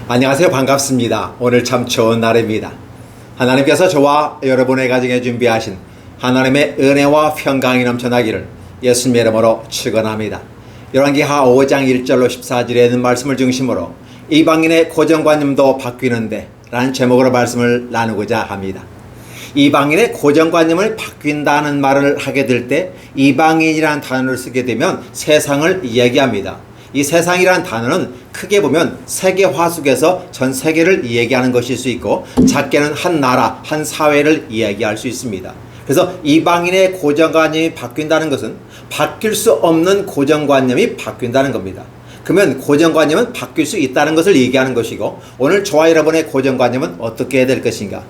안녕하세요. 반갑습니다. 오늘 참 좋은 날입니다. 하나님께서 저와 여러분의 가정에 준비하신 하나님의 은혜와 평강이 넘쳐나기를 예수님의 이름으로 축원합니다. 열왕기하 5장 1절로 14절에 있는 말씀을 중심으로 이방인의 고정관념도 바뀌는데 라는 제목으로 말씀을 나누고자 합니다. 이방인의 고정관념을 바뀐다는 말을 하게 될 때 이방인이라는 단어를 쓰게 되면 세상을 이야기합니다. 이 세상이라는 단어는 크게 보면 세계 화숙에서 전 세계를 이야기하는 것일 수 있고 작게는 한 나라, 한 사회를 이야기할 수 있습니다. 그래서 이방인의 고정관념이 바뀐다는 것은 바뀔 수 없는 고정관념이 바뀐다는 겁니다. 그러면 고정관념은 바뀔 수 있다는 것을 얘기하는 것이고 오늘 저와 여러분의 고정관념은 어떻게 해야 될 것인가?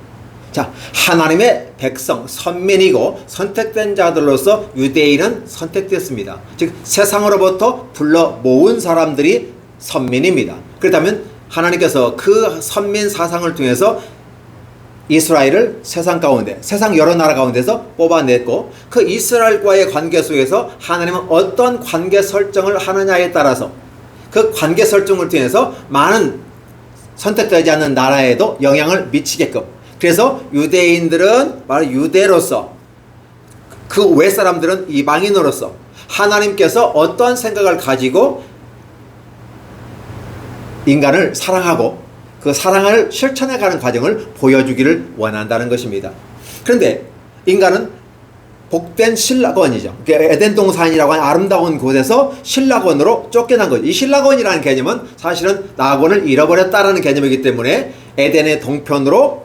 자, 하나님의 백성, 선민이고 선택된 자들로서 유대인은 선택됐습니다. 즉 세상으로부터 불러 모은 사람들이 선민입니다. 그렇다면 하나님께서 그 선민 사상을 통해서 이스라엘을 세상 가운데, 세상 여러 나라 가운데서 뽑아냈고 그 이스라엘과의 관계 속에서 하나님은 어떤 관계 설정을 하느냐에 따라서 그 관계 설정을 통해서 많은 선택되지 않는 나라에도 영향을 미치게끔, 그래서 유대인들은 바로 유대로서, 그 외 사람들은 이방인으로서 하나님께서 어떤 생각을 가지고 인간을 사랑하고 그 사랑을 실천해가는 과정을 보여주기를 원한다는 것입니다. 그런데 인간은 복된 신락원이죠. 에덴 동산이라고 하는 아름다운 곳에서 신락원으로 쫓겨난 거죠. 이 신락원이라는 개념은 사실은 낙원을 잃어버렸다라는 개념이기 때문에 에덴의 동편으로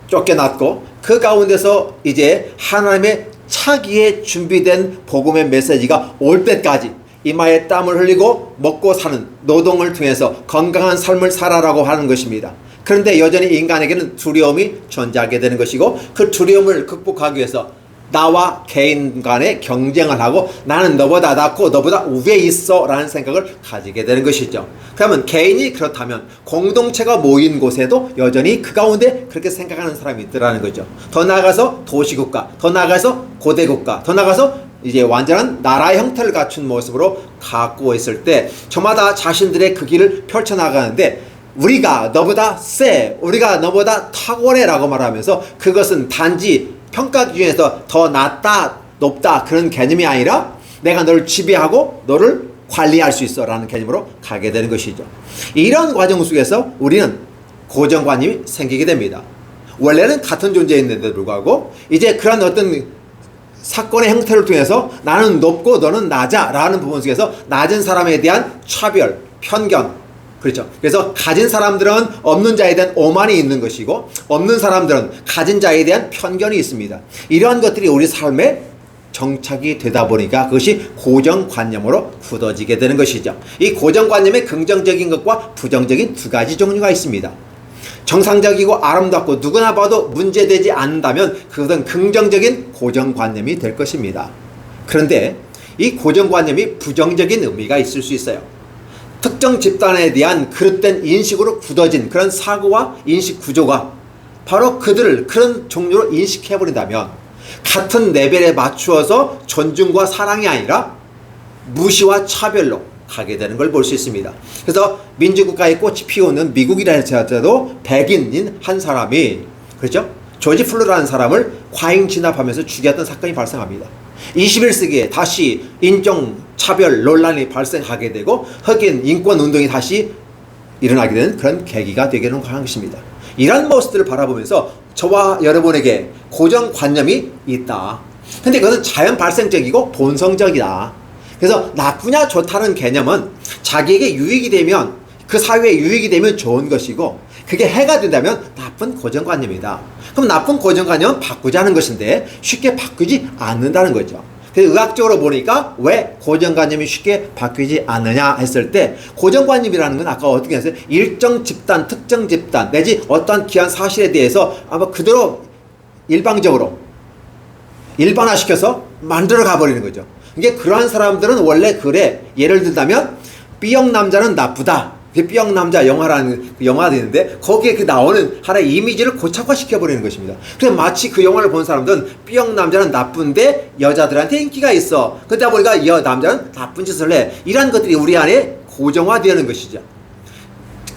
쫓겨났고 그 가운데서 이제 하나님의 차기에 준비된 복음의 메시지가 올 때까지 이마에 땀을 흘리고 먹고 사는 노동을 통해서 건강한 삶을 살아라고 하는 것입니다. 그런데 여전히 인간에게는 두려움이 존재하게 되는 것이고 그 두려움을 극복하기 위해서 나와 개인 간의 경쟁을 하고 나는 너보다 낫고 너보다 위에 있어 라는 생각을 가지게 되는 것이죠. 그러면 개인이 그렇다면 공동체가 모인 곳에도 여전히 그 가운데 그렇게 생각하는 사람이 있더라는 거죠. 더 나아가서 도시국가, 더 나아가서 고대국가, 더 나아가서 이제 완전한 나라 형태를 갖춘 모습으로 갖고 있을 때 저마다 자신들의 그 길을 펼쳐나가는데 우리가 너보다 세, 우리가 너보다 탁월해 라고 말하면서 그것은 단지 평가 기준에서 더 낫다, 높다 그런 개념이 아니라 내가 너를 지배하고 너를 관리할 수 있어 라는 개념으로 가게 되는 것이죠. 이런 과정 속에서 우리는 고정관념이 생기게 됩니다. 원래는 같은 존재인데도 불구하고 이제 그런 어떤 사건의 형태를 통해서 나는 높고 너는 낮아 라는 부분 속에서 낮은 사람에 대한 차별, 편견, 그렇죠. 그래서 가진 사람들은 없는 자에 대한 오만이 있는 것이고 없는 사람들은 가진 자에 대한 편견이 있습니다. 이러한 것들이 우리 삶에 정착이 되다 보니까 그것이 고정관념으로 굳어지게 되는 것이죠. 이 고정관념의 긍정적인 것과 부정적인 두 가지 종류가 있습니다. 정상적이고 아름답고 누구나 봐도 문제되지 않는다면 그것은 긍정적인 고정관념이 될 것입니다. 그런데 이 고정관념이 부정적인 의미가 있을 수 있어요. 특정 집단에 대한 그릇된 인식으로 굳어진 그런 사고와 인식 구조가 바로 그들을 그런 종류로 인식해버린다면 같은 레벨에 맞추어서 존중과 사랑이 아니라 무시와 차별로 가게 되는 걸 볼 수 있습니다. 그래서 민주국가의 꽃이 피우는 미국이라 할지라도 백인인 한 사람이, 그렇죠? 조지 플루라는 사람을 과잉 진압하면서 죽였던 사건이 발생합니다. 21세기에 다시 인종차별 논란이 발생하게 되고 흑인 인권운동이 다시 일어나게 되는 그런 계기가 되기는 하는 것입니다. 이런 모습들을 바라보면서 저와 여러분에게 고정관념이 있다. 근데 그것은 자연 발생적이고 본성적이다. 그래서 나쁘냐 좋다는 개념은 자기에게 유익이 되면, 그 사회에 유익이 되면 좋은 것이고 그게 해가 된다면 나쁜 고정관념이다. 그럼 나쁜 고정관념은 바꾸자는 것인데 쉽게 바뀌지 않는다는 거죠. 그래서 의학적으로 보니까 왜 고정관념이 쉽게 바뀌지 않느냐 했을 때 고정관념이라는 건 아까 어떻게 했어요? 일정 집단, 특정 집단 내지 어떤 기한 사실에 대해서 아마 그대로 일방적으로 일반화시켜서 만들어 가버리는 거죠. 이게 그러한 사람들은 원래 그래. 예를 들자면 B형 남자는 나쁘다. B형 남자 영화라는 그 영화가 있는데 거기에 그 나오는 하나의 이미지를 고착화시켜버리는 것입니다. 그래서 마치 그 영화를 본 사람들은 B형 남자는 나쁜데 여자들한테 인기가 있어. 그러다 보니까 이 남자는 나쁜 짓을 해. 이러한 것들이 우리 안에 고정화되는 것이죠.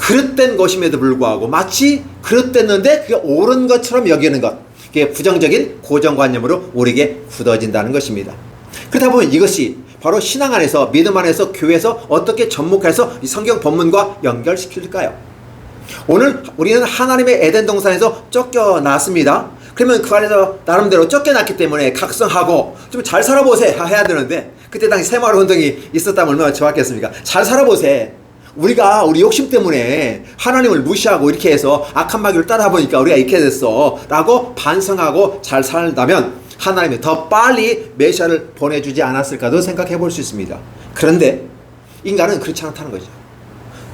그릇된 것임에도 불구하고 마치 그릇됐는데 그게 옳은 것처럼 여기는 것, 그게 부정적인 고정관념으로 우리에게 굳어진다는 것입니다. 그러다 보면 이것이 바로 신앙 안에서, 믿음 안에서, 교회에서 어떻게 접목해서 이 성경 본문과 연결시킬까요? 오늘 우리는 하나님의 에덴 동산에서 쫓겨났습니다. 그러면 그 안에서 나름대로 쫓겨났기 때문에 각성하고 좀 잘 살아보세 해야 되는데, 그때 당시 새마을 운동이 있었다면 얼마나 좋았겠습니까? 잘 살아보세. 우리가 우리 욕심 때문에 하나님을 무시하고 이렇게 해서 악한 마귀를 따라보니까 우리가 이렇게 됐어 라고 반성하고 잘 살다면 하나님이 더 빨리 메시아를 보내주지 않았을까도 생각해 볼 수 있습니다. 그런데 인간은 그렇지 않다는 거죠.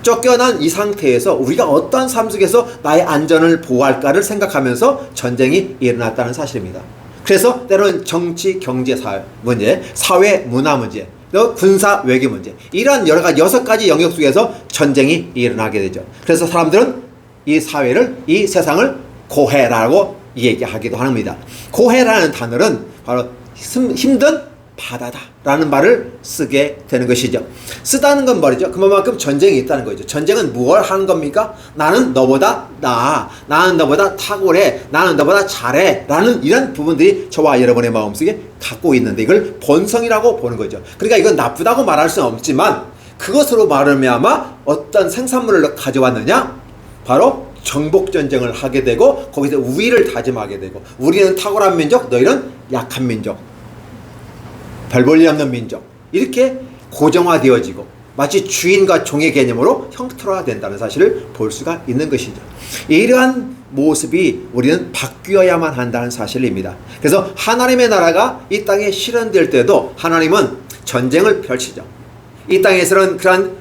쫓겨난 이 상태에서 우리가 어떠한 삶 속에서 나의 안전을 보호할까를 생각하면서 전쟁이 일어났다는 사실입니다. 그래서 때로는 정치, 경제, 사회 문제, 사회, 문화 문제, 또 군사, 외교 문제, 이러한 여러 가지 6가지 영역 속에서 전쟁이 일어나게 되죠. 그래서 사람들은 이 사회를, 이 세상을 고해라고 얘기하기도 합니다. 고해라는 단어는 바로 힘든 바다다 라는 말을 쓰게 되는 것이죠. 쓰다는 건 말이죠. 그만큼 전쟁이 있다는 거죠. 전쟁은 무엇을 하는 겁니까? 나는 너보다 나아, 나는 너보다 탁월해, 나는 너보다 잘해 라는 이런 부분들이 저와 여러분의 마음속에 갖고 있는데 이걸 본성이라고 보는 거죠. 그러니까 이건 나쁘다고 말할 수는 없지만 그것으로 말하면 어떤 생산물을 가져왔느냐? 바로 정복전쟁을 하게 되고 거기서 우위를 다짐하게 되고, 우리는 탁월한 민족, 너희는 약한 민족, 별 볼 일 없는 민족, 이렇게 고정화되어지고 마치 주인과 종의 개념으로 형태화된다는 사실을 볼 수가 있는 것이죠. 이러한 모습이 우리는 바뀌어야만 한다는 사실입니다. 그래서 하나님의 나라가 이 땅에 실현될 때도 하나님은 전쟁을 펼치죠. 이 땅에서는 그러한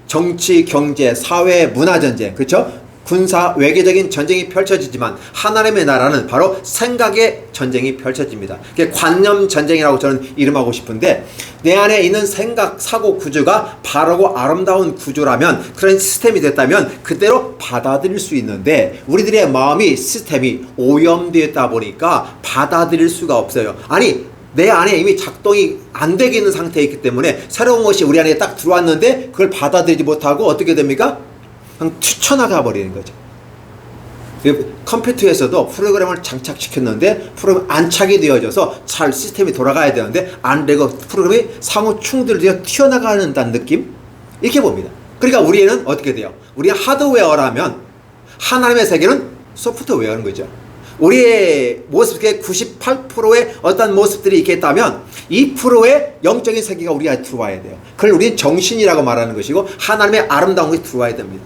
정치, 경제, 사회, 문화 전쟁, 그렇죠? 군사, 외교적인 전쟁이 펼쳐지지만 하나님의 나라는 바로 생각의 전쟁이 펼쳐집니다. 그게 관념 전쟁이라고 저는 이름하고 싶은데, 내 안에 있는 생각, 사고 구조가 바르고 아름다운 구조라면, 그런 시스템이 됐다면 그대로 받아들일 수 있는데 우리들의 마음이, 시스템이 오염되었다 보니까 받아들일 수가 없어요. 아니, 내 안에 이미 작동이 안 되게 있는 상태에 있기 때문에 새로운 것이 우리 안에 딱 들어왔는데 그걸 받아들이지 못하고 어떻게 됩니까? 그냥 튀쳐나가 버리는 거죠. 컴퓨터에서도 프로그램을 장착시켰는데 프로그램 안착이 되어져서 잘 시스템이 돌아가야 되는데 안 되고 프로그램이 상호 충돌되어 튀어나가는다는 느낌? 이렇게 봅니다. 그러니까 우리는 어떻게 돼요? 우리가 하드웨어라면 하나님의 세계는 소프트웨어인 거죠. 우리의 모습의 98%의 어떤 모습들이 있겠다면 2%의 영적인 세계가 우리 안에 들어와야 돼요. 그걸 우리는 정신이라고 말하는 것이고 하나님의 아름다운 것이 들어와야 됩니다.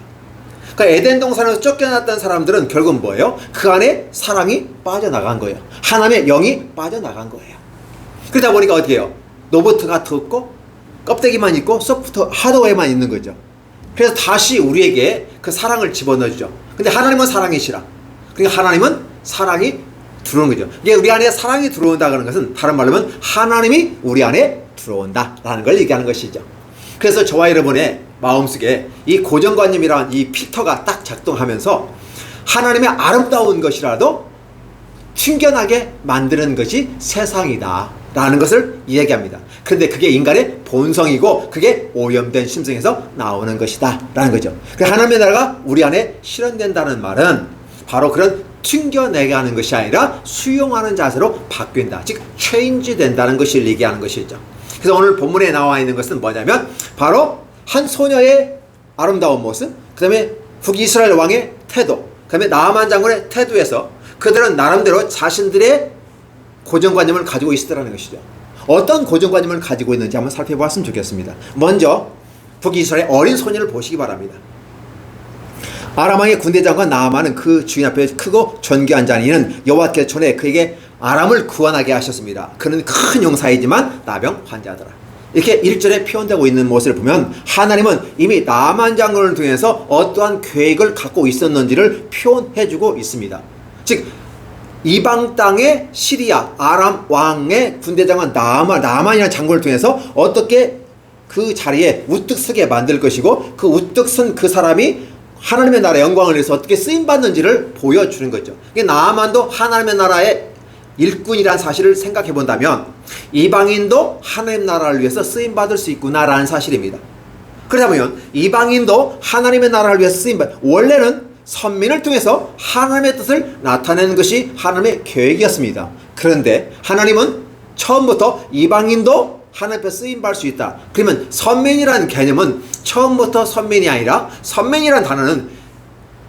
그러니까 에덴 동산에서 쫓겨났던 사람들은 결국은 뭐예요? 그 안에 사랑이 빠져나간 거예요. 하나님의 영이 빠져나간 거예요. 그러다 보니까 어떻게 해요? 로봇가 없고 껍데기만 있고 소프트 하드웨어만 있는 거죠. 그래서 다시 우리에게 그 사랑을 집어넣어주죠. 근데 하나님은 사랑이시라. 그러니까 하나님은 사랑이 들어오는 거죠. 이게 우리 안에 사랑이 들어온다는 것은 다른 말로 하면 하나님이 우리 안에 들어온다라는 걸 얘기하는 것이죠. 그래서 저와 여러분의 마음속에 이 고정관념이란 이 필터가 딱 작동하면서 하나님의 아름다운 것이라도 튕겨나게 만드는 것이 세상이다 라는 것을 이야기합니다. 그런데 그게 인간의 본성이고 그게 오염된 심성에서 나오는 것이다 라는 거죠. 하나님의 나라가 우리 안에 실현된다는 말은 바로 그런 튕겨내게 하는 것이 아니라 수용하는 자세로 바뀐다. 즉 체인지 된다는 것을 얘기하는 것이죠. 그래서 오늘 본문에 나와 있는 것은 뭐냐면 바로 한 소녀의 아름다운 모습, 그 다음에 북이스라엘 왕의 태도, 그 다음에 나아만 장군의 태도에서 그들은 나름대로 자신들의 고정관념을 가지고 있었다는 것이죠. 어떤 고정관념을 가지고 있는지 한번 살펴보았으면 좋겠습니다. 먼저 북이스라엘 어린 소녀를 보시기 바랍니다. 아람 왕의 군대 장관 나아만은 그 주인 앞에 크고 존귀한 자니는 여호와께 전에 그에게 아람을 구원하게 하셨습니다. 그는 큰 용사이지만 나병 환자더라. 이렇게 1절에 표현되고 있는 모습을 보면 하나님은 이미 나아만 장군을 통해서 어떠한 계획을 갖고 있었는지를 표현해주고 있습니다. 즉 이방 땅의 시리아 아람 왕의 군대 장관 나아만이라는 장군을 통해서 어떻게 그 자리에 우뚝 서게 만들 것이고 그 우뚝 선 그 사람이 하나님의 나라의 영광을 위해서 어떻게 쓰임받는지를 보여주는 거죠. 나아만도 하나님의 나라의 일꾼이라는 사실을 생각해 본다면 이방인도 하나님 나라를 위해서 쓰임받을 수 있구나라는 사실입니다. 그러다 보면 이방인도 하나님의 나라를 위해서 쓰임받, 원래는 선민을 통해서 하나님의 뜻을 나타내는 것이 하나님의 계획이었습니다. 그런데 하나님은 처음부터 이방인도 하나님 앞에 쓰임받을 수 있다. 그러면 선민이라는 개념은 처음부터 선민이 아니라, 선민이라는 단어는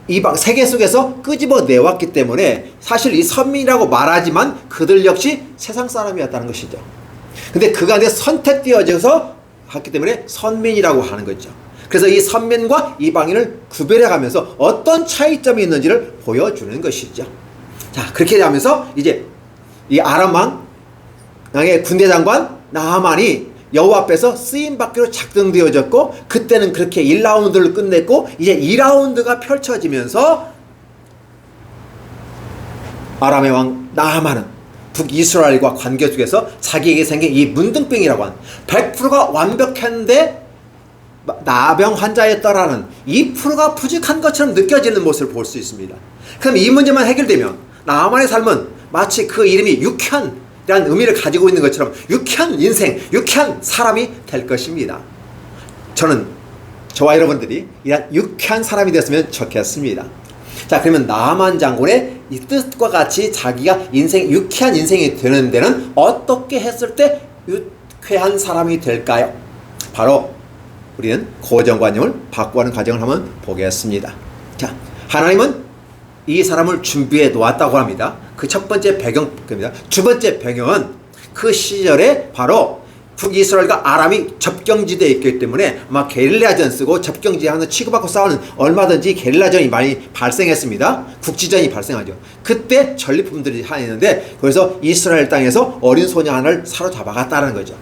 이방 세계 속에서 끄집어 내왔기 때문에 사실 이 선민이라고 말하지만 그들 역시 세상 사람이었다는 것이죠. 근데 그 가운데 선택되어져서 했기 때문에 선민이라고 하는 거죠. 그래서 이 선민과 이방인을 구별해가면서 어떤 차이점이 있는지를 보여주는 것이죠. 자, 그렇게 하면서 이제 이 아람 왕의 군대 장관 나하만이 여호와 앞에서 쓰임받기로 작정되어졌고, 그때는 그렇게 1라운드를 끝냈고 이제 2라운드가 펼쳐지면서 아람의 왕 나하만은 북이스라엘과 관계 속에서 자기에게 생긴 이 문둥병이라고 하는 100%가 완벽했는데 나병 환자였다라는 2%가 부족한 것처럼 느껴지는 모습을 볼 수 있습니다. 그럼 이 문제만 해결되면 나하만의 삶은 마치 그 이름이 유쾌한 라는 의미를 가지고 있는 것처럼 유쾌한 인생, 유쾌한 사람이 될 것입니다. 저는 저와 여러분들이 이런 유쾌한 사람이 됐으면 좋겠습니다. 자, 그러면 나하만 장군의 이 뜻과 같이 자기가 유쾌한 인생이 되는 데는 어떻게 했을 때 유쾌한 사람이 될까요? 바로 우리는 고정관념을 바꾸는 과정을 한번 보겠습니다. 자, 하나님은 이 사람을 준비해 놓았다고 합니다. 그 첫 번째 배경입니다. 두 번째 배경은 그 시절에 바로 북이스라엘과 아람이 접경지대에 있기 때문에 아마 게릴라전 쓰고 접경지대 하는 치고받고 싸우는, 얼마든지 게릴라전이 많이 발생했습니다. 국지전이 발생하죠. 그때 전리품들이 하나 있는데, 그래서 이스라엘 땅에서 어린 소녀 하나를 사로잡아갔다는 거죠.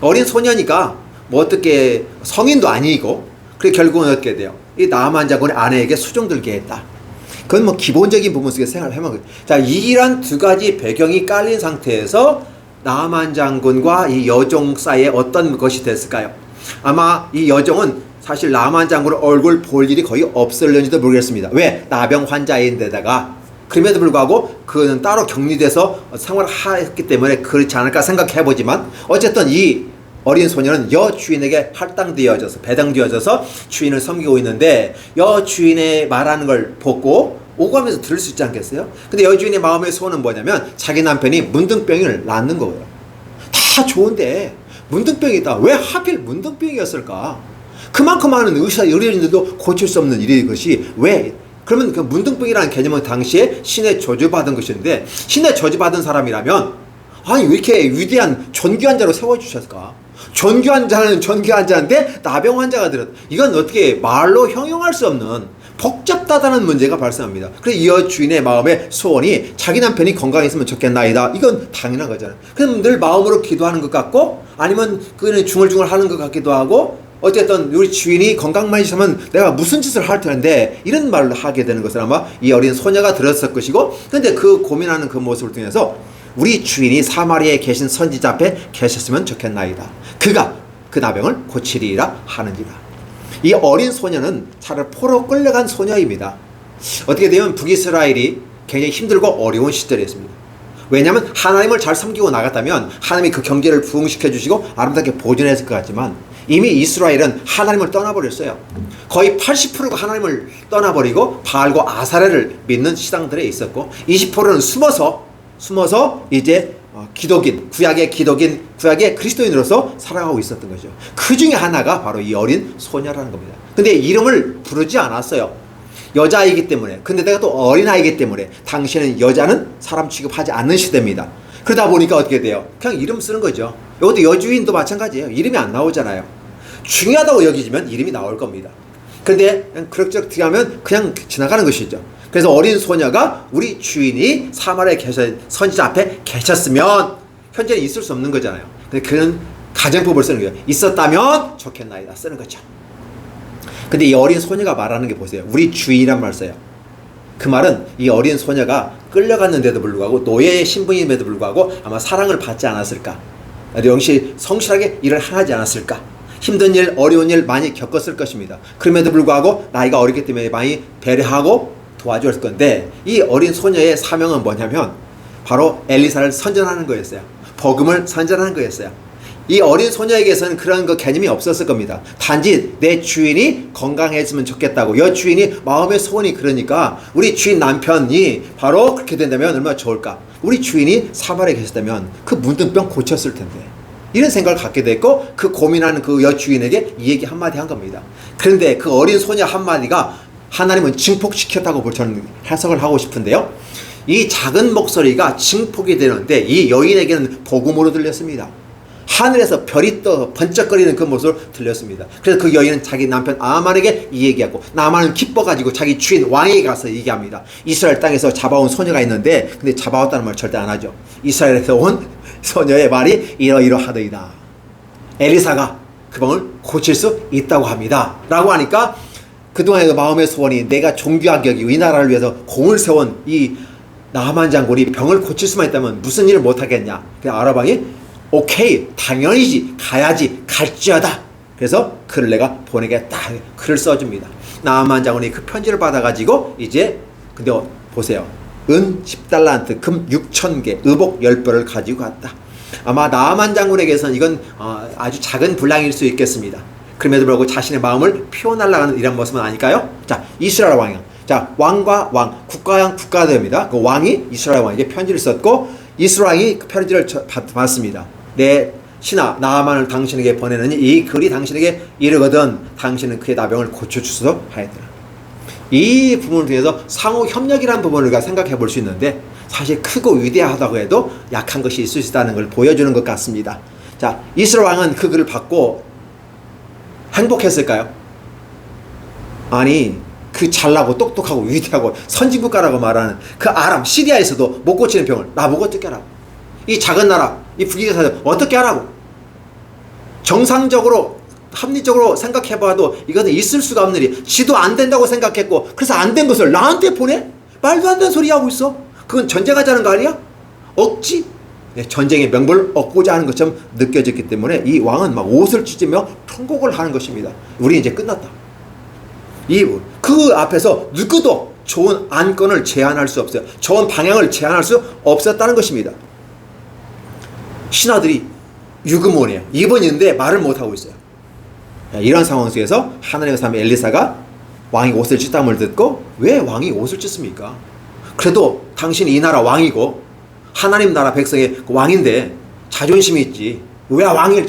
어린 소녀니까 뭐 어떻게 성인도 아니고, 그래 결국은 어떻게 돼요? 이 나하만 장군의 아내에게 수종들게 했다. 그건 뭐 기본적인 부분 속에서 생각을 해본 거예요. 자, 이런 두 가지 배경이 깔린 상태에서 나하만 장군과 이 여종 사이에 어떤 것이 됐을까요? 아마 이 여종은 사실 나하만 장군의 얼굴 볼 일이 거의 없을는지도 모르겠습니다. 왜? 나병 환자인데다가, 그럼에도 불구하고 그는 따로 격리돼서 생활을 했기 때문에 그렇지 않을까 생각해보지만, 어쨌든 이 어린 소녀는 여주인에게 할당되어져서, 배당되어져서 주인을 섬기고 있는데, 여주인의 말하는 걸 보고 오가면서 들을 수 있지 않겠어요? 근데 여주인의 마음의 소원은 뭐냐면 자기 남편이 문둥병을 낳는 거예요. 다 좋은데 문둥병이다. 왜 하필 문둥병이었을까? 그만큼 많은 의료진들도 고칠 수 없는 일인 것이 왜? 그러면 그 문둥병이라는 개념은 당시에 신의 저주받은 것인데, 신의 저주받은 사람이라면 아니 왜 이렇게 위대한 존귀한 자로 세워주셨을까? 존귀한 자는 존귀한 자인데 나병 환자가 들었다. 이건 어떻게 말로 형용할 수 없는 복잡하다는 문제가 발생합니다. 그래서 이 여주인의 마음의 소원이 자기 남편이 건강했으면 좋겠나이다. 이건 당연한 거잖아요. 그럼 늘 마음으로 기도하는 것 같고, 아니면 그는 중얼중얼 하는 것 같기도 하고, 어쨌든 우리 주인이 건강만 있으면 내가 무슨 짓을 할 텐데, 이런 말을 하게 되는 것을 아마 이 어린 소녀가 들었을 것이고, 근데 그 고민하는 그 모습을 통해서 우리 주인이 사마리아에 계신 선지자 앞에 계셨으면 좋겠나이다. 그가 그 나병을 고치리라 하는지라. 이 어린 소녀는 차를 포로 끌려간 소녀입니다. 어떻게 되면 북이스라엘이 굉장히 힘들고 어려운 시절이었습니다. 왜냐하면 하나님을 잘 섬기고 나갔다면 하나님이 그 경제를 부흥시켜 주시고 아름답게 보존했을 것 같지만, 이미 이스라엘은 하나님을 떠나버렸어요. 거의 80%가 하나님을 떠나버리고 바알과 아사레를 믿는 시당들에 있었고, 20%는 숨어서 이제 기독인, 구약의 그리스도인으로서 살아가고 있었던 거죠. 그 중에 하나가 바로 이 어린 소녀라는 겁니다. 근데 이름을 부르지 않았어요. 여자이기 때문에. 근데 내가 또 어린아이기 때문에 당시에는 여자는 사람 취급하지 않는 시대입니다. 그러다 보니까 어떻게 돼요? 그냥 이름 쓰는 거죠. 이것도 여주인도 마찬가지예요. 이름이 안 나오잖아요. 중요하다고 여기지면 이름이 나올 겁니다. 근데 그냥 그럭저럭 하면 그냥 지나가는 것이죠. 그래서 어린 소녀가 우리 주인이 사마리아에 선지자 앞에 계셨으면, 현재는 있을 수 없는 거잖아요. 근데 그런 가정법을 쓰는 거예요. 있었다면 좋겠나이다 쓰는 거죠. 근데 이 어린 소녀가 말하는 게 보세요. 우리 주인이란 말 써요. 그 말은 이 어린 소녀가 끌려갔는데도 불구하고, 노예의 신분임에도 불구하고 아마 사랑을 받지 않았을까? 역시 성실하게 일을 하지 않았을까? 힘든 일, 어려운 일 많이 겪었을 것입니다. 그럼에도 불구하고 나이가 어리기 때문에 많이 배려하고 도와줄 건데, 이 어린 소녀의 사명은 뭐냐면 바로 엘리사를 선전하는 거였어요. 복음을 선전하는 거였어요. 이 어린 소녀에게서는 그런 그 개념이 없었을 겁니다. 단지 내 주인이 건강해지면 좋겠다고, 여 주인이 마음의 소원이 그러니까 우리 주인 남편이 바로 그렇게 된다면 얼마나 좋을까. 우리 주인이 사마리아에 계셨다면 그 문둥병 고쳤을 텐데, 이런 생각을 갖게 됐고 그 고민하는 그 여주인에게 이 얘기 한마디 한 겁니다. 그런데 그 어린 소녀 한마디가 하나님은 증폭시켰다고 저는 해석을 하고 싶은데요, 이 작은 목소리가 증폭이 되는데 이 여인에게는 복음으로 들렸습니다. 하늘에서 별이 떠 번쩍거리는 그 모습으로 들렸습니다. 그래서 그 여인은 자기 남편 나아만에게 이 얘기하고, 나아만은 기뻐가지고 자기 주인 왕에게 가서 얘기합니다. 이스라엘 땅에서 잡아온 소녀가 있는데, 근데 잡아왔다는 말 절대 안 하죠. 이스라엘에서 온 소녀의 말이 이러이러하더이다. 엘리사가 그 병을 고칠 수 있다고 합니다 라고 하니까, 그동안의 그 마음의 소원이 내가 존귀하게 여기고 이 나라를 위해서 공을 세운 이 나하만 장군이 병을 고칠 수만 있다면 무슨 일을 못하겠냐. 그래서 아라방이 오케이, 당연히지, 가야지, 갈지어다. 그래서 그를 내가 보내겠다. 글을 써줍니다. 나하만 장군이 그 편지를 받아가지고 이제, 근데 보세요, 은 10달란트, 금 6,000개, 의복 10벌을 가지고 갔다. 아마 나하만 장군에게서는 이건 아주 작은 분량일 수 있겠습니다. 그럼에도 불구하고 자신의 마음을 표현하려고 하는 이런 모습은 아닐까요? 자, 이스라엘 왕이요. 자, 왕과 왕, 국가양 국가대입니다. 그 왕이 이스라엘 왕에게 편지를 썼고, 이스라엘 왕이 그 편지를 받습니다. 내 신하 나하만을 당신에게 보내느니 이 글이 당신에게 이르거든 당신은 그의 나병을 고쳐주소서 하였더라. 이 부분을 통해서 상호 협력이라는 부분을 우리가 생각해 볼 수 있는데, 사실 크고 위대하다고 해도 약한 것이 있을 수 있다는 걸 보여주는 것 같습니다. 자, 이스라엘 왕은 그 글을 받고 행복했을까요? 아니, 그 잘나고 똑똑하고 위대하고 선진국가라고 말하는 그 아람 시리아에서도 못 고치는 병을 나보고 어떻게 하라고, 이 작은 나라 이 북이사들 어떻게 하라고. 정상적으로 합리적으로 생각해봐도 이거는 있을 수가 없는 일, 지도 안 된다고 생각했고 그래서 안 된 것을 나한테 보내? 말도 안 되는 소리 하고 있어. 그건 전쟁하자는 거 아니야? 억지? 전쟁의 명분을 얻고자 하는 것처럼 느껴졌기 때문에 이 왕은 막 옷을 찢으며 통곡을 하는 것입니다. 우리 이제 끝났다. 그 앞에서 누구도 좋은 안건을 제안할 수 없어요. 좋은 방향을 제안할 수 없었다는 것입니다. 신하들이 유구무원이에요. 이번인데 말을 못하고 있어요. 이런 상황 속에서 하나님의 사람 엘리사가 왕이 옷을 찢담을 듣고, 왜 왕이 옷을 찢습니까? 그래도 당신이 이 나라 왕이고 하나님 나라 백성의 왕인데 자존심이 있지, 왜 왕이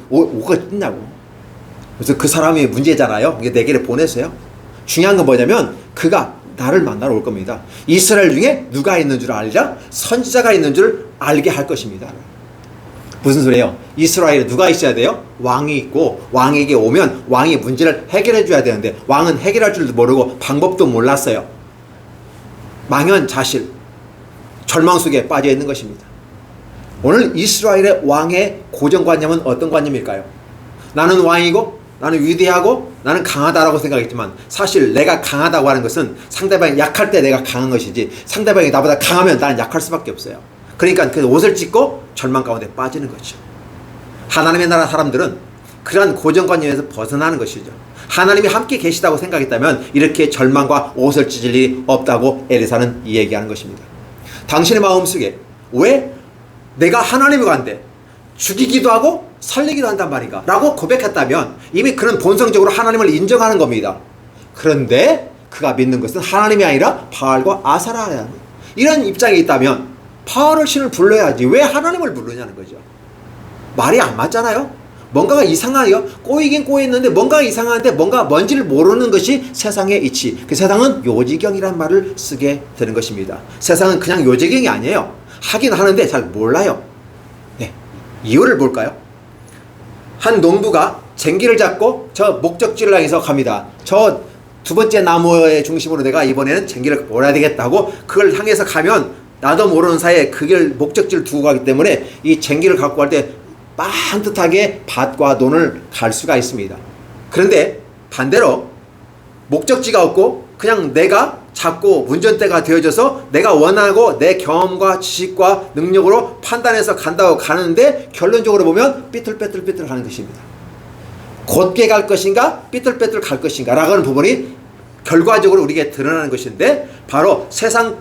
옷을 찢냐고. 그래서 그 사람이 문제잖아요. 내게를 보냈어요. 중요한 건 뭐냐면 그가 나를 만나러 올 겁니다. 이스라엘 중에 누가 있는 줄 알자? 선지자가 있는 줄 알게 할 것입니다. 무슨 소리예요? 이스라엘에 누가 있어야 돼요? 왕이 있고, 왕에게 오면 왕이 문제를 해결해 줘야 되는데 왕은 해결할 줄도 모르고 방법도 몰랐어요. 망연자실, 절망 속에 빠져 있는 것입니다. 오늘 이스라엘의 왕의 고정관념은 어떤 관념일까요? 나는 왕이고 나는 위대하고 나는 강하다라고 생각했지만, 사실 내가 강하다고 하는 것은 상대방이 약할 때 내가 강한 것이지, 상대방이 나보다 강하면 나는 약할 수밖에 없어요. 그러니까 그 옷을 찢고 절망 가운데 빠지는 거죠. 하나님의 나라 사람들은 그러한 고정관념에서 벗어나는 것이죠. 하나님이 함께 계시다고 생각했다면 이렇게 절망과 옷을 찢을 일이 없다고 엘리사는 얘기하는 것입니다. 당신의 마음속에 왜 내가 하나님과 간데 죽이기도 하고 살리기도 한단 말인가 라고 고백했다면 이미 그는 본성적으로 하나님을 인정하는 겁니다. 그런데 그가 믿는 것은 하나님이 아니라 바알과 아사라야, 이런 입장에 있다면 바알을 신을 불러야지 왜 하나님을 부르냐는 거죠. 말이 안 맞잖아요. 뭔가가 이상해요. 꼬이긴 꼬였는데 뭔가가 이상한데 뭔지를 모르는 것이 세상의 이치. 그 세상은 요지경이란 말을 쓰게 되는 것입니다. 세상은 그냥 요지경이 아니에요. 하긴 하는데 잘 몰라요. 네, 이유를 볼까요? 한 농부가 쟁기를 잡고 저 목적지를 향해서 갑니다. 저 두 번째 나무의 중심으로 내가 이번에는 쟁기를 몰아야 되겠다고 그걸 향해서 가면 나도 모르는 사이에 그걸 목적지를 두고 가기 때문에 이 쟁기를 갖고 갈 때 반듯하게 밭과 논을 갈 수가 있습니다. 그런데 반대로 목적지가 없고 그냥 내가 자꾸 운전대가 되어져서 내가 원하고 내 경험과 지식과 능력으로 판단해서 간다고 가는데 결론적으로 보면 삐뚤빼뚤 하는 것입니다. 곧게 갈 것인가 삐뚤빼뚤 갈 것인가 라고 하는 부분이 결과적으로 우리에게 드러나는 것인데, 바로 세상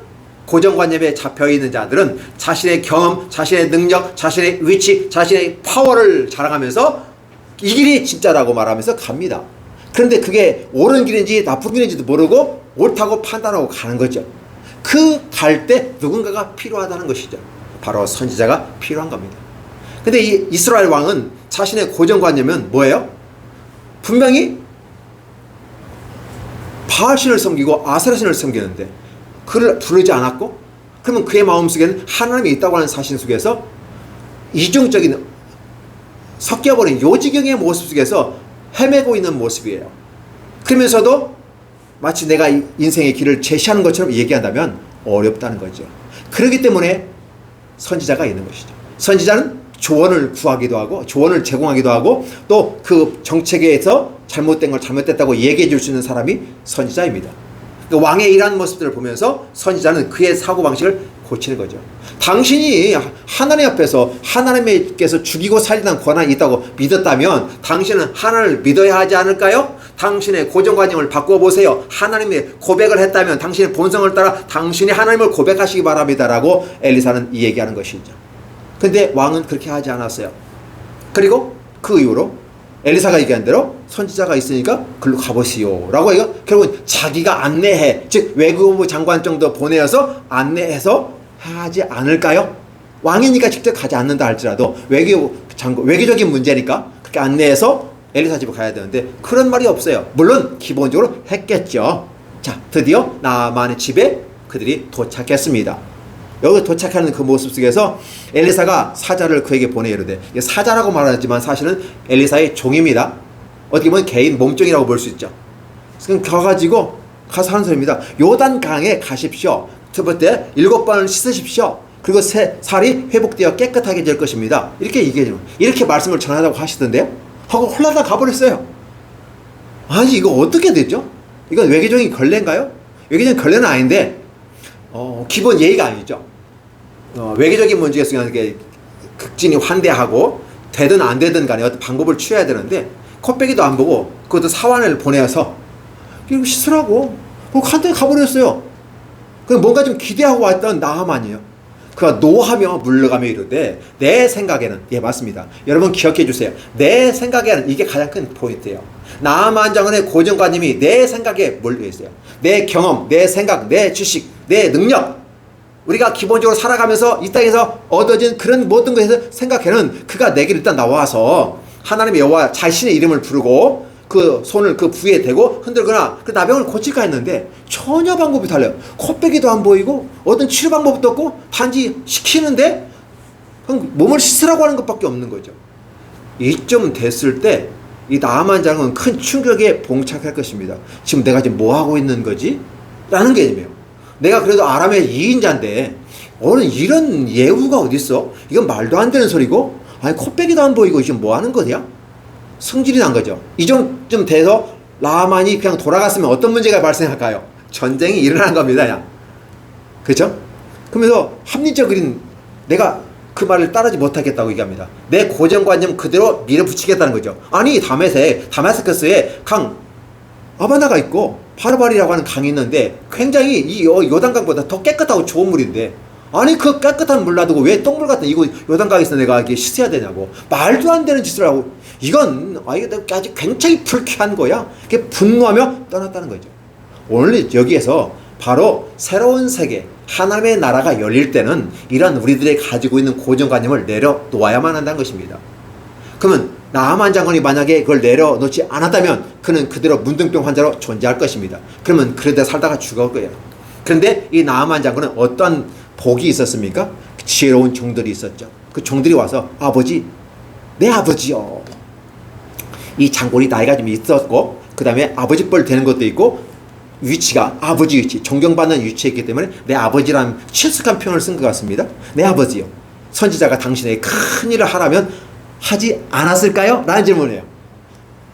고정관념에 잡혀있는 자들은 자신의 경험, 자신의 능력, 자신의 위치, 자신의 파워를 자랑하면서 이 길이 진짜라고 말하면서 갑니다. 그런데 그게 옳은 길인지 나쁜 길인지도 모르고 옳다고 판단하고 가는 거죠. 그 갈 때 누군가가 필요하다는 것이죠. 바로 선지자가 필요한 겁니다. 근데 이 이스라엘 왕은 자신의 고정관념은 뭐예요? 분명히 바알신을 섬기고 아세라신을 섬기는데 그를 부르지 않았고, 그러면 그의 마음속에는 하나님이 있다고 하는 사실 속에서 이중적인 섞여버린 요지경의 모습 속에서 헤매고 있는 모습이에요. 그러면서도 마치 내가 인생의 길을 제시하는 것처럼 얘기한다면 어렵다는 거죠. 그렇기 때문에 선지자가 있는 것이죠. 선지자는 조언을 구하기도 하고 조언을 제공하기도 하고 또 그 정책에서 잘못된 걸 잘못됐다고 얘기해 줄 수 있는 사람이 선지자입니다. 왕의 이러한 모습들을 보면서 선지자는 그의 사고방식을 고치는 거죠. 당신이 하나님 앞에서 하나님께서 죽이고 살리는 권한이 있다고 믿었다면 당신은 하나님을 믿어야 하지 않을까요? 당신의 고정관념을 바꿔보세요. 하나님의 고백을 했다면 당신의 본성을 따라 당신이 하나님을 고백하시기 바랍니다 라고 엘리사는 이 얘기하는 것이죠. 근데 왕은 그렇게 하지 않았어요. 그리고 그 이후로 엘리사가 얘기한 대로 선지자가 있으니까 글로 가보시오 라고 해서 결국은 자기가 안내해, 즉 외교부 장관 정도 보내어서 안내해서 하지 않을까요? 왕이니까 직접 가지 않는다 할지라도 외교적인 문제니까 그렇게 안내해서 엘리사 집에 가야 되는데 그런 말이 없어요. 물론 기본적으로 했겠죠. 자, 드디어 나아만의 집에 그들이 도착했습니다. 여기 도착하는 그 모습 속에서 엘리사가 사자를 그에게 보내 이르되, 사자라고 말하지만 사실은 엘리사의 종입니다. 어떻게 보면 개인 몸종이라고 볼 수 있죠. 그럼 가가지고 가서 하는 소리입니다. 요단강에 가십시오. 첫 번째 7번을 씻으십시오. 그리고 살이 회복되어 깨끗하게 될 것입니다. 이렇게 얘기해요. 이렇게 말씀을 전하다고 하시던데요. 하고 홀라당 가버렸어요. 아니 이거 어떻게 되죠? 이건 외교적인 걸레인가요? 외교적인 걸레는 아닌데 기본 예의가 아니죠. 외교적인 문제에서 극진히 환대하고 되든 안 되든 간에 어떤 방법을 취해야 되는데 콧배기도 안 보고 그것도 사환을 보내서 이거 씻으라고 한테 가버렸어요. 그럼 뭔가 좀 기대하고 왔던 나하만이에요. 그가 노하며 물러가며 이르되 내 생각에는, 예 맞습니다. 여러분 기억해 주세요. 내 생각에는 이게 가장 큰 포인트예요. 나하만 장군의 고정관념이 내 생각에 몰려 있어요. 내 경험, 내 생각, 내 지식, 내 능력, 우리가 기본적으로 살아가면서 이 땅에서 얻어진 그런 모든 것에서 생각해는 그가 내게 일단 나와서 하나님의 여호와 자신의 이름을 부르고 그 손을 그 부위에 대고 흔들거나 그 나병을 고칠까 했는데 전혀 방법이 달라요. 콧배기도 안 보이고 어떤 치료 방법도 없고 단지 시키는데 몸을 씻으라고 하는 것밖에 없는 거죠. 이쯤 됐을 때 이 나아만 장은 큰 충격에 봉착할 것입니다. 지금 내가 지금 뭐 하고 있는 거지? 라는 개념이에요. 내가 그래도 아람의 2인자인데 오늘 이런 예우가 어딨어? 이건 말도 안 되는 소리고, 아니 콧배기도 안 보이고 지금 뭐 하는 거냐? 성질이 난 거죠. 이 정도쯤 돼서 나아만이 그냥 돌아갔으면 어떤 문제가 발생할까요? 전쟁이 일어난 겁니다. 그냥. 그렇죠? 그러면서 합리적인, 내가 그 말을 따르지 못하겠다고 얘기합니다. 내 고정관념 그대로 밀어붙이겠다는 거죠. 아니 다메스커스에 강 아바나가 있고 바르바리라고 하는 강이 있는데 굉장히 이 요단강보다 더 깨끗하고 좋은 물인데, 아니 그 깨끗한 물 놔두고 왜 똥물 같은 이거 요단강에서 내가 이게 씻어야 되냐고 말도 안 되는 짓을 하고, 이건 아주 굉장히 불쾌한 거야. 그게 분노하며 떠났다는 거죠. 오늘 여기에서 바로 새로운 세계, 하나님의 나라가 열릴 때는 이런 우리들이 가지고 있는 고정관념을 내려놓아야만 한다는 것입니다. 그러면 나아만 장군이 만약에 그걸 내려놓지 않았다면 그는 그대로 문둥병 환자로 존재할 것입니다. 그러면 그러다 살다가 죽을 거예요. 그런데 이 나아만 장군은 어떤 복이 있었습니까? 지혜로운 종들이 있었죠. 그 종들이 와서 아버지, 내 아버지요. 이 장군이 나이가 좀 있었고 그 다음에 아버지 뻘 되는 것도 있고 위치가 아버지 위치, 존경받는 위치에 있기 때문에 내 아버지라는 친숙한 표현을 쓴 것 같습니다. 내 아버지요. 선지자가 당신에게 큰 일을 하라면 하지 않았을까요? 라는 질문이에요.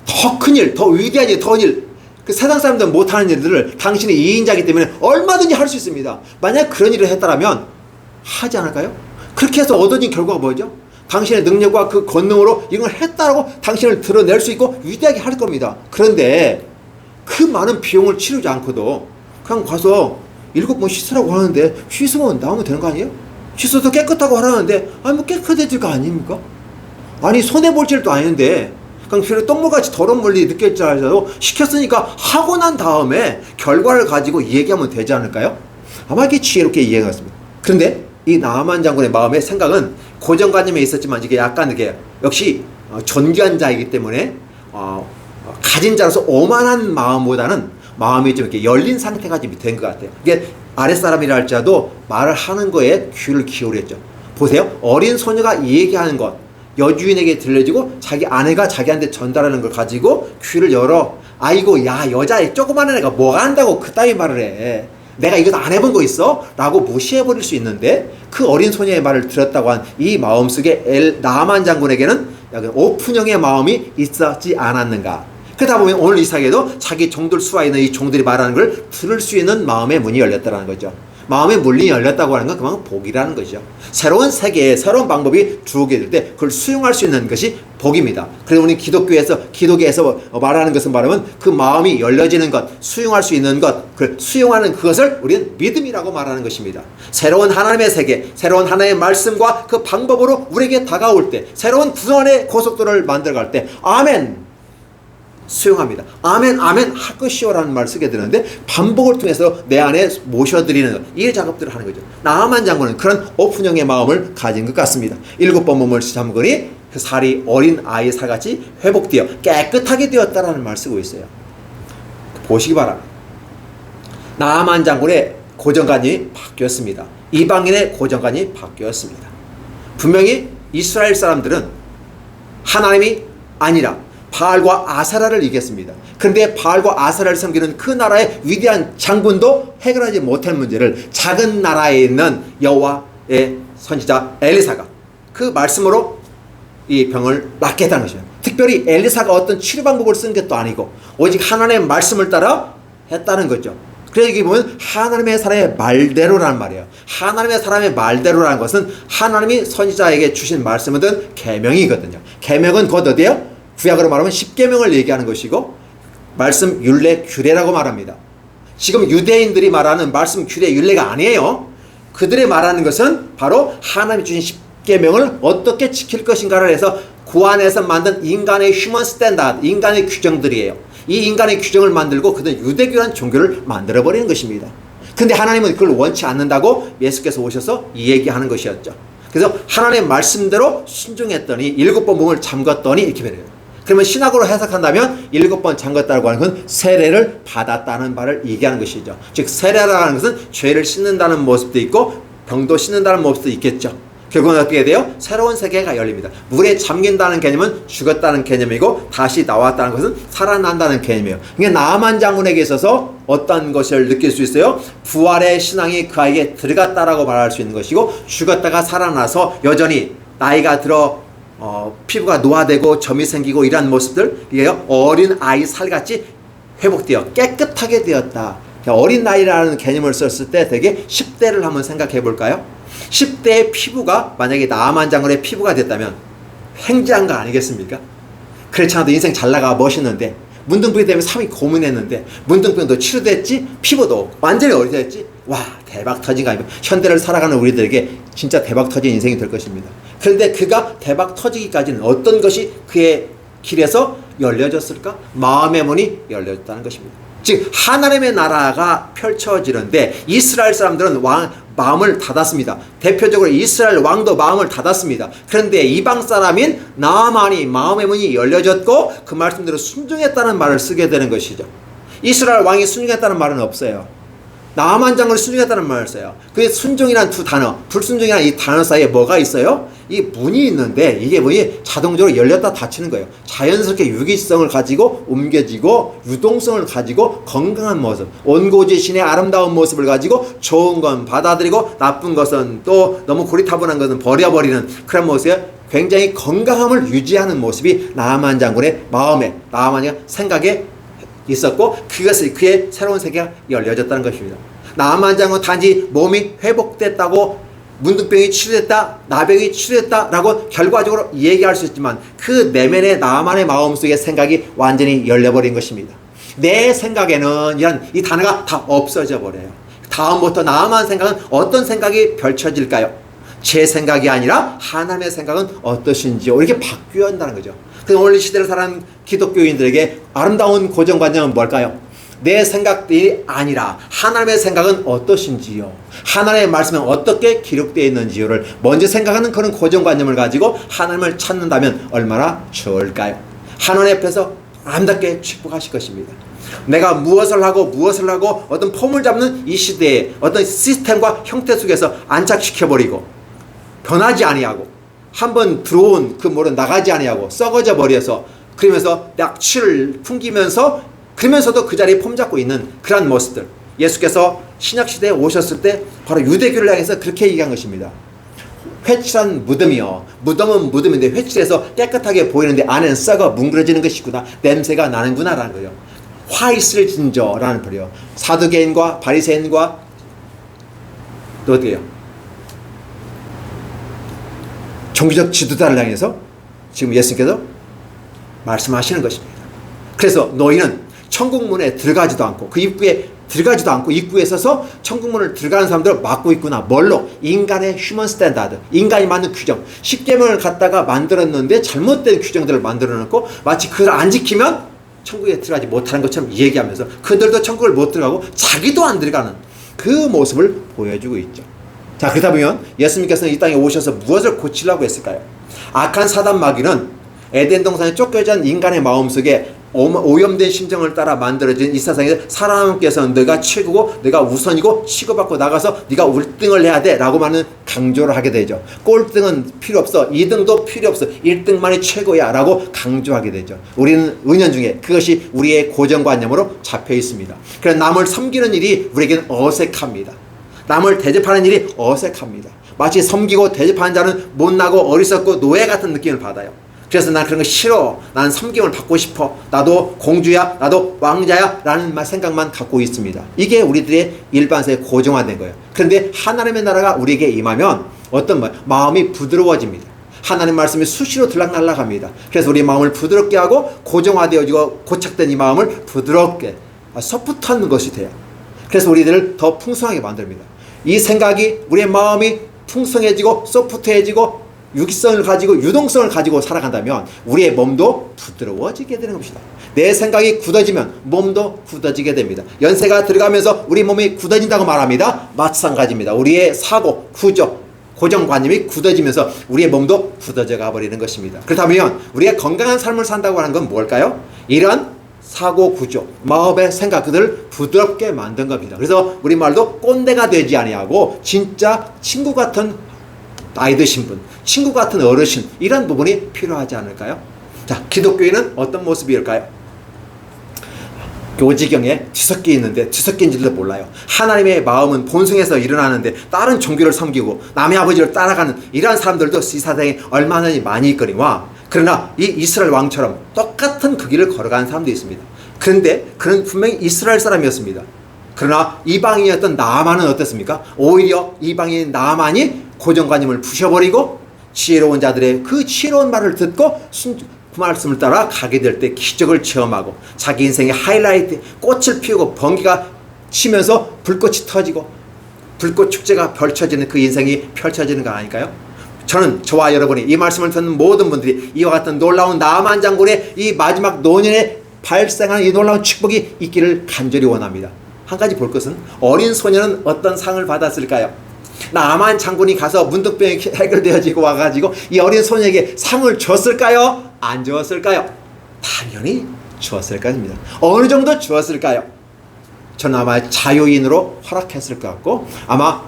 더 큰 일, 더 위대한 일, 더 일, 그 세상 사람들은 못하는 일들을 당신의 2인자이기 때문에 얼마든지 할 수 있습니다. 만약 그런 일을 했다면 하지 않을까요? 그렇게 해서 얻어진 결과가 뭐죠? 당신의 능력과 그 권능으로 이걸 했다라고 당신을 드러낼 수 있고 위대하게 할 겁니다. 그런데 그 많은 비용을 치르지 않고도 그냥 가서 7번 씻으라고 하는데 씻으면 나오면 되는 거 아니에요? 씻어서 깨끗하고 하라는데 아니 뭐 깨끗해질 거 아닙니까? 아니 손해볼 일도 아닌데 그냥 필요 똥물같이 더러운 물이 느낄 줄 알아도 시켰으니까 하고 난 다음에 결과를 가지고 얘기하면 되지 않을까요? 아마 이게 지혜롭게 이해가 갔습니다. 그런데 이 나아만 장군의 마음의 생각은 고정관념에 있었지만 이게 약간 이게 역시 존귀한 자이기 때문에 가진 자로서 오만한 마음보다는 마음이 좀 이렇게 열린 상태가 좀 된 것 같아요. 이게 아랫사람이라 할지라도 말을 하는 거에 귀를 기울였죠. 보세요. 어린 소녀가 얘기하는 것, 여주인에게 들려지고 자기 아내가 자기한테 전달하는 걸 가지고 귀를 열어. 아이고 야 여자 조그마한 애가 뭐가 한다고 그따위 말을 해. 내가 이거 안 해본 거 있어? 라고 무시해버릴 수 있는데 그 어린 소녀의 말을 들었다고 한 이 마음속에 나아만 장군에게는 약간 오픈형의 마음이 있었지 않았는가. 그러다 보면 오늘 이삭에도 자기 종들 수하 있는 이 종들이 말하는 걸 들을 수 있는 마음의 문이 열렸다는 거죠. 마음의 문이 열렸다고 하는 건 그만큼 복이라는 거죠. 새로운 세계에 새로운 방법이 주어지게 될 때 그걸 수용할 수 있는 것이 복입니다. 그래서 우리 기독교에서 말하는 것은 말하면 그 마음이 열려지는 것, 수용할 수 있는 것, 그 수용하는 그것을 우리는 믿음이라고 말하는 것입니다. 새로운 하나님의 세계, 새로운 하나님의 말씀과 그 방법으로 우리에게 다가올 때, 새로운 구원의 고속도로를 만들어갈 때 아멘! 수용합니다. 아멘 아멘 할 것이오라는 말을 쓰게 되는데 반복을 통해서 내 안에 모셔드리는 이 작업들을 하는 거죠. 나아만 장군은 그런 오픈형의 마음을 가진 것 같습니다. 7번 몸을 잠그니 그 살이 어린 아이의 살같이 회복되어 깨끗하게 되었다라는 말을 쓰고 있어요. 보시기 바랍니다. 나아만 장군의 고정관념이 바뀌었습니다. 이방인의 고정관념이 바뀌었습니다. 분명히 이스라엘 사람들은 하나님이 아니라 바알과 아세라를 이겼습니다. 그런데 바알과 아세라를 섬기는 그 나라의 위대한 장군도 해결하지 못한 문제를 작은 나라에 있는 여호와의 선지자 엘리사가 그 말씀으로 이 병을 낫게 했다는 것이에요. 특별히 엘리사가 어떤 치료 방법을 쓴 것도 아니고 오직 하나님의 말씀을 따라 했다는 거죠. 그래서 여기 보면 하나님의 사람의 말대로라는 말이에요. 하나님의 사람의 말대로라는 것은 하나님이 선지자에게 주신 말씀은 계명이거든요. 계명은 곧 어디예요? 구약으로 말하면 10계명을 얘기하는 것이고 말씀 율례 규례라고 말합니다. 지금 유대인들이 말하는 말씀 규례 율례가 아니에요. 그들이 말하는 것은 바로 하나님이 주신 10계명을 어떻게 지킬 것인가를 해서 구안에서 만든 인간의 휴먼 스탠다드, 인간의 규정들이에요. 이 인간의 규정을 만들고 그들은 유대교라는 종교를 만들어버리는 것입니다. 근데 하나님은 그걸 원치 않는다고 예수께서 오셔서 이 얘기하는 것이었죠. 그래서 하나님의 말씀대로 순종했더니 7번 몸을 잠갔더니 이렇게 되네요. 그러면 신학으로 해석한다면 7번 잠갔다고 하는 건 세례를 받았다는 말을 얘기하는 것이죠. 즉 세례라는 것은 죄를 씻는다는 모습도 있고 병도 씻는다는 모습도 있겠죠. 결국은 어떻게 돼요? 새로운 세계가 열립니다. 물에 잠긴다는 개념은 죽었다는 개념이고 다시 나왔다는 것은 살아난다는 개념이에요. 그러니까 나아만 장군에게 있어서 어떤 것을 느낄 수 있어요? 부활의 신앙이 그에게 들어갔다라고 말할 수 있는 것이고 죽었다가 살아나서 여전히 나이가 들어 피부가 노화되고 점이 생기고 이러한 모습들 이게 어린 아이 살같이 회복되어 깨끗하게 되었다. 어린 나이라는 개념을 썼을 때 되게 10대를 한번 생각해 볼까요? 10대의 피부가 만약에 나아만 장군의 피부가 됐다면 횡재한 거 아니겠습니까? 그렇지 않아도 인생 잘 나가 멋있는데 문둥병 때문에 삶이 고민했는데 문둥병도 치료됐지 피부도 완전히 어리됐지 와 대박 터진 거 아닙니까? 현대를 살아가는 우리들에게 진짜 대박 터진 인생이 될 것입니다. 그런데 그가 대박 터지기까지는 어떤 것이 그의 길에서 열려졌을까? 마음의 문이 열려졌다는 것입니다. 즉 하나님의 나라가 펼쳐지는데 이스라엘 사람들은 마음을 닫았습니다. 대표적으로 이스라엘 왕도 마음을 닫았습니다. 그런데 이방 사람인 나아만이 마음의 문이 열려졌고 그 말씀대로 순종했다는 말을 쓰게 되는 것이죠. 이스라엘 왕이 순종했다는 말은 없어요. 나아만 장군이 순종했다는 말을 써요. 그 순종이란 두 단어, 불순종이란 이 단어 사이에 뭐가 있어요? 이 문이 있는데 이게 문이 자동적으로 열렸다 닫히는 거예요. 자연스럽게 유기성을 가지고 옮겨지고 유동성을 가지고 건강한 모습, 온고지신의 아름다운 모습을 가지고 좋은 건 받아들이고 나쁜 것은 또 너무 고리타분한 것은 버려버리는 그런 모습에 굉장히 건강함을 유지하는 모습이 나아만 장군의 마음에, 나아만의 생각에 있었고 그것이 그의 새로운 세계가 열려졌다는 것입니다. 나아만 장군 단지 몸이 회복됐다고 문둥병이 치료됐다, 나병이 치료됐다라고 결과적으로 얘기할 수 있지만 그 내면의 나아만의 마음속의 생각이 완전히 열려버린 것입니다. 내 생각에는 이런 이 단어가 다 없어져 버려요. 다음부터 나아만 생각은 어떤 생각이 펼쳐질까요? 제 생각이 아니라 하나님의 생각은 어떠신지요? 이렇게 바뀌어야 한다는 거죠. 그래서 오늘 이 시대를 살아가는 기독교인들에게 아름다운 고정관념은 뭘까요? 내 생각들이 아니라 하나님의 생각은 어떠신지요? 하나님의 말씀은 어떻게 기록되어 있는지요를 먼저 생각하는 그런 고정관념을 가지고 하나님을 찾는다면 얼마나 좋을까요? 하나님 앞에서 아름답게 축복하실 것입니다. 내가 무엇을 하고 어떤 폼을 잡는 이 시대에 어떤 시스템과 형태 속에서 안착시켜버리고 변하지 아니하고 한번 들어온 그 뭐를 나가지 아니하고 썩어져 버려서 그러면서 낙취를 풍기면서 그러면서도 그 자리에 폼 잡고 있는 그러한 모습들, 예수께서 신약시대에 오셨을 때 바로 유대교를 향해서 그렇게 얘기한 것입니다. 회칠한 무덤이요. 무덤은 무덤인데 회칠해서 깨끗하게 보이는데 안에는 썩어 뭉그러지는 것이구나. 냄새가 나는구나 라는 거예요. 화 있을 진저라는 말이에요. 사두개인과 바리새인과 또 어떻게 해요? 종교적 지도자를 향해서 지금 예수님께서 말씀하시는 것입니다. 그래서 너희는 천국문에 들어가지도 않고 그 입구에 들어가지도 않고 입구에 서서 천국문을 들어가는 사람들을 막고 있구나. 뭘로? 인간의 휴먼 스탠다드, 인간이 만든 규정. 10계명을 갖다가 만들었는데 잘못된 규정들을 만들어 놓고 마치 그걸 안 지키면 천국에 들어가지 못하는 것처럼 얘기하면서 그들도 천국을 못 들어가고 자기도 안 들어가는 그 모습을 보여주고 있죠. 자, 그렇다 보면 예수님께서는 이 땅에 오셔서 무엇을 고치려고 했을까요? 악한 사단 마귀는 에덴 동산에 쫓겨져 있는 인간의 마음속에 오염된 심정을 따라 만들어진 이 세상에 사람께서는 너가 최고고 너가 우선이고 치고받고 나가서 네가 1등을 해야 돼 라고 많은 강조를 하게 되죠. 꼴등은 필요 없어, 2등도 필요 없어, 1등만이 최고야 라고 강조하게 되죠. 우리는 은연중에 그것이 우리의 고정관념으로 잡혀 있습니다. 그래서 남을 섬기는 일이 우리에게는 어색합니다. 남을 대접하는 일이 어색합니다. 마치 섬기고 대접하는 자는 못나고 어리석고 노예 같은 느낌을 받아요. 그래서 난 그런 거 싫어. 난 섬김을 받고 싶어. 나도 공주야, 나도 왕자야 라는 생각만 갖고 있습니다. 이게 우리들의 일반세에 고정화된 거예요. 그런데 하나님의 나라가 우리에게 임하면 어떤 마음이 부드러워집니다. 하나님 말씀이 수시로 들락날락합니다. 그래서 우리 마음을 부드럽게 하고 고정화되어지고 고착된 이 마음을 부드럽게 소프트한 것이 돼요. 그래서 우리들을 더 풍성하게 만듭니다. 이 생각이 우리의 마음이 풍성해지고 소프트해지고 유기성을 가지고 유동성을 가지고 살아간다면 우리의 몸도 부드러워지게 되는 것입니다. 내 생각이 굳어지면 몸도 굳어지게 됩니다. 연세가 들어가면서 우리 몸이 굳어진다고 말합니다. 마찬가지입니다. 우리의 사고, 구조, 고정관념이 굳어지면서 우리의 몸도 굳어져 가버리는 것입니다. 그렇다면 우리가 건강한 삶을 산다고 하는 건 뭘까요? 이런 사고 구조, 마음의 생각, 그들을 부드럽게 만든 겁니다. 그래서 우리말도 꼰대가 되지 아니하고 진짜 친구 같은 나이 드신 분, 친구 같은 어르신, 이런 부분이 필요하지 않을까요? 자, 기독교인은 어떤 모습일까요? 교지경에 뒤섞여 있는데 뒤섞인지도 몰라요. 하나님의 마음은 본성에서 일어나는데 다른 종교를 섬기고 남의 아버지를 따라가는 이러한 사람들도 이 세상에 얼마나 많이 있거니와, 그러나 이 이스라엘 왕처럼 똑같은 그 길을 걸어가는 사람도 있습니다. 그런데 그는 분명히 이스라엘 사람이었습니다. 그러나 이방인이었던 나아만은 어땠습니까? 오히려 이방인 나아만이 고정관념을 부셔버리고 지혜로운 자들의 그 지혜로운 말을 듣고 그 말씀을 따라 가게 될 때 기적을 체험하고 자기 인생의 하이라이트, 꽃을 피우고 번개가 치면서 불꽃이 터지고 불꽃 축제가 펼쳐지는 그 인생이 펼쳐지는 거 아닐까요? 저는 저와 여러분이 이 말씀을 듣는 모든 분들이 이와 같은 놀라운 나만 장군의 이 마지막 노년에 발생하는 이 놀라운 축복이 있기를 간절히 원합니다. 한 가지 볼 것은 어린 소년은 어떤 상을 받았을까요? 나만 장군이 가서 문득병이 해결되어지고 와가지고 이 어린 소년에게 상을 줬을까요? 안 줬을까요? 당연히 줬을 것입니다. 어느 정도 줬을까요? 저는 아마 자유인으로 허락했을 것 같고 아마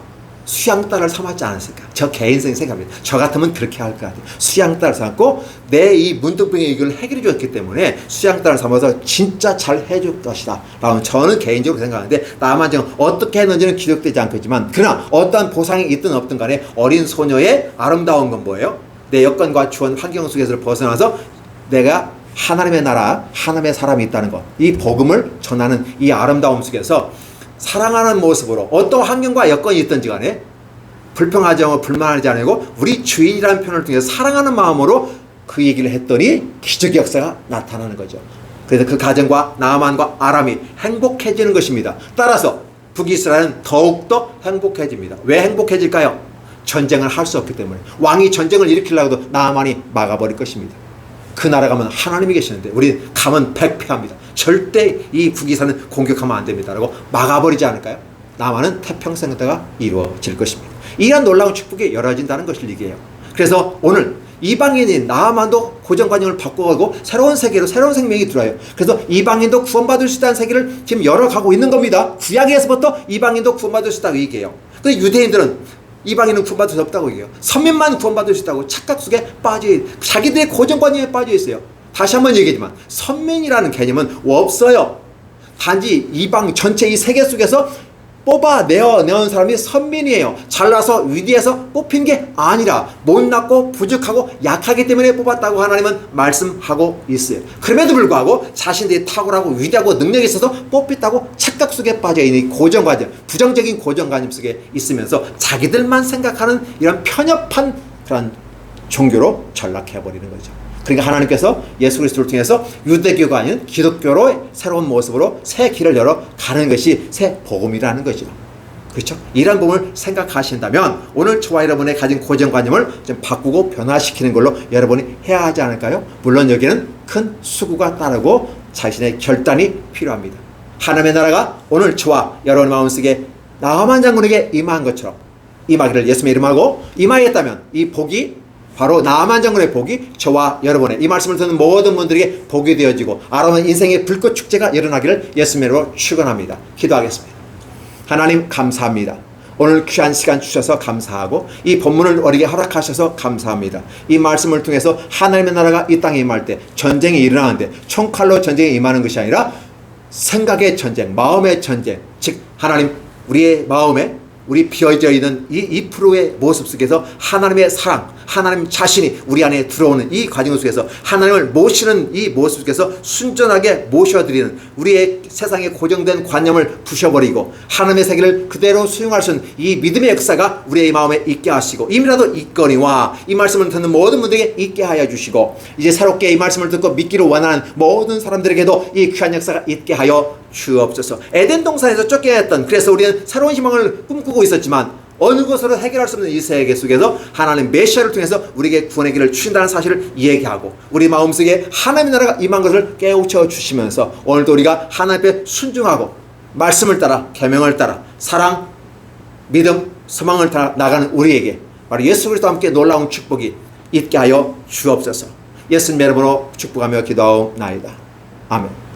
수양딸을 삼았지 않았을까. 저 개인적인 생각입니다. 저 같으면 그렇게 할 것 같아요. 수양딸을 삼고 내 이 문득병의 이걸 해결해 줬기 때문에 수양딸을 삼아서 진짜 잘 해줄 것이다 라고 저는 개인적으로 생각하는데, 다만 지금 어떻게 했는지는 기록되지 않겠지만 그러나 어떠한 보상이 있든 없든 간에 어린 소녀의 아름다운 건 뭐예요? 내 여건과 주원 환경 속에서 벗어나서 내가 하나님의 나라, 하나님의 사람이 있다는 것, 이 복음을 전하는 이 아름다움 속에서 사랑하는 모습으로 어떤 환경과 여건이 있든지 간에 불평하지 않고 불만하지 않고 우리 주인이라는 표현을 통해서 사랑하는 마음으로 그 얘기를 했더니 기적의 역사가 나타나는 거죠. 그래서 그 가정과 나아만과 아람이 행복해지는 것입니다. 따라서 북이스라엘은 더욱더 행복해집니다. 왜 행복해질까요? 전쟁을 할 수 없기 때문에. 왕이 전쟁을 일으키려고 해도 나아만이 막아버릴 것입니다. 그 나라 가면 하나님이 계시는데 우리 가면 백패합니다. 절대 이 북이스라엘은 공격하면 안 됩니다 라고 막아버리지 않을까요? 나아만은 태평성대가 이루어질 것입니다. 이러한 놀라운 축복이 열어진다는 것을 얘기해요. 그래서 오늘 이방인인 나아만도 고정관념을 바꿔가고 새로운 세계로 새로운 생명이 들어와요. 그래서 이방인도 구원받을 수 있다는 세계를 지금 열어가고 있는 겁니다. 구약에서부터 이방인도 구원받을 수 있다고 얘기해요. 근데 유대인들은 이방인은 구원받을 수 없다고 얘기해요. 선민만 구원받을 수 있다고 착각 속에 빠져, 자기들의 고정관념에 빠져 있어요. 다시 한번 얘기하지만 선민이라는 개념은 없어요. 단지 이방 전체 이 세계 속에서 뽑아내어내온 사람이 선민이에요. 잘나서 위대해서 뽑힌 게 아니라 못났고 부족하고 약하기 때문에 뽑았다고 하나님은 말씀하고 있어요. 그럼에도 불구하고 자신들이 탁월하고 위대하고 능력이 있어서 뽑혔다고 착각 속에 빠져있는 고정관념, 부정적인 고정관념 속에 있으면서 자기들만 생각하는 이런 편협한 그런 종교로 전락해버리는 거죠. 그러니까 하나님께서 예수 그리스도를 통해서 유대교가 아닌 기독교로 새로운 모습으로 새 길을 열어 가는 것이 새 복음이라는 거죠. 그렇죠? 이런 부분을 생각하신다면 오늘 저와 여러분의 가진 고정관념을 좀 바꾸고 변화시키는 걸로 여러분이 해야 하지 않을까요? 물론 여기는 큰 수고가 따르고 자신의 결단이 필요합니다. 하나님의 나라가 오늘 저와 여러분의 마음속에 나아만 장군에게 임한 것처럼 임하기를 예수님의 이름하고 임하였다면 이 복이 바로 나아만 장군의 복이 저와 여러분의 이 말씀을 듣는 모든 분들에게 복이 되어지고 아름다운 인생의 불꽃 축제가 일어나기를 예수님의 이름으로 축원합니다. 기도하겠습니다. 하나님 감사합니다. 오늘 귀한 시간 주셔서 감사하고 이 본문을 우리에게 허락하셔서 감사합니다. 이 말씀을 통해서 하나님의 나라가 이 땅에 임할 때 전쟁이 일어나는데 총칼로 전쟁에 임하는 것이 아니라 생각의 전쟁, 마음의 전쟁, 즉 하나님 우리의 마음에 우리 비어져 있는 이 2%의 모습 속에서 하나님의 사랑, 하나님 자신이 우리 안에 들어오는 이 과정 속에서 하나님을 모시는 이 모습 속에서 순전하게 모셔드리는 우리의 세상에 고정된 관념을 부셔버리고 하나님의 세계를 그대로 수용할 수 있는 이 믿음의 역사가 우리의 마음에 있게 하시고 이미라도 있거니와 이 말씀을 듣는 모든 분들에게 있게 하여 주시고 이제 새롭게 이 말씀을 듣고 믿기를 원하는 모든 사람들에게도 이 귀한 역사가 있게 하여 주옵소서. 에덴 동산에서 쫓겨야 했던, 그래서 우리는 새로운 희망을 꿈꾸고 있었지만 어느 것으로 해결할 수 없는 이 세계 속에서 하나님 메시아를 통해서 우리에게 구원의 길을 주신다는 사실을 얘기하고 우리 마음속에 하나님의 나라가 임한 것을 깨우쳐 주시면서 오늘도 우리가 하나님 앞에 순종하고 말씀을 따라 계명을 따라 사랑, 믿음, 소망을 따라 나가는 우리에게 바로 예수 그리스도와 함께 놀라운 축복이 있게 하여 주옵소서. 예수님의 이름으로 축복하며 기도하옵나이다. 아멘.